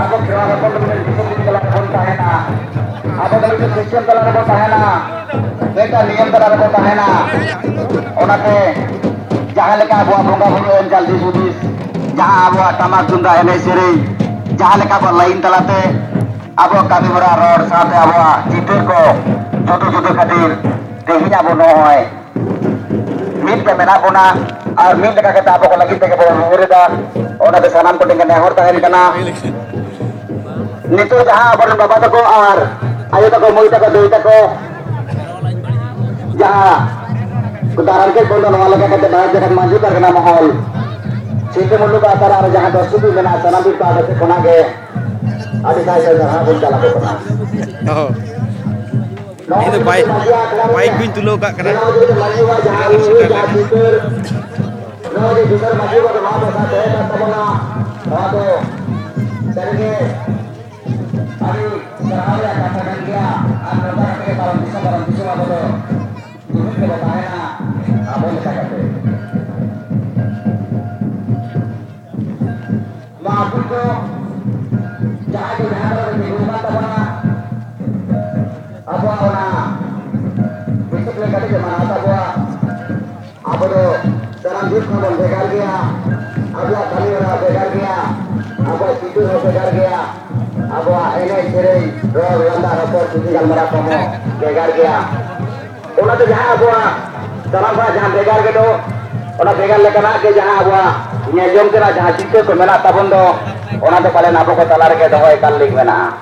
Aku kira apa dengan diskusi dalam kota hena. Apa dengan sistem dalam kota hena. Mereka niat dalam kota hena. Onake jangan leka abu bunga bunga enjal di sudis. Jangan abu tamak tunda hene siri. Jangan leka abu lain telate. Abu kami beraror saat abu citer ko jodoh kadir. Dehinya abu nohoi. Min ke mena puna. Ar min dekat kita abu lagi teke bawa murida. Onake sanam ko dengan nehor tahen kana. Nito jaha abar baba tako ar ayo tako moi tako doi tako jaha kudaran ke kono wala ka kate bahar jakan maju kar kana mahol sinte mulu ka atar ar jaha dosu bi mena sana bi ka ade kona ge adi sai sai jaha bol jala ko kona Oh. Itu baik bin tulo kak kena. no de bisar maju ka ma ba sa te ta tabana ha to sarge Ari sahaya katakan dia anda ke barang bisa apa tu ini kita tanya apa yang kita kata maaf itu jangan di rumah tabana apa orang besok lagi ke mana tabua apa tu sekarang dia kamu begar dia apa kali orang begar dia apa itu begar dia Abu ini sering rolanda rapor tinggal merapa mo begar gaya. Ona tu jaha abu dalam bahasa jaha begar gitu. Ona begar lekana ke jaha abu nyejom kira jaha situ ke mena tabun do. Ona tu paling abu ko talar ke dohoi kalik mena.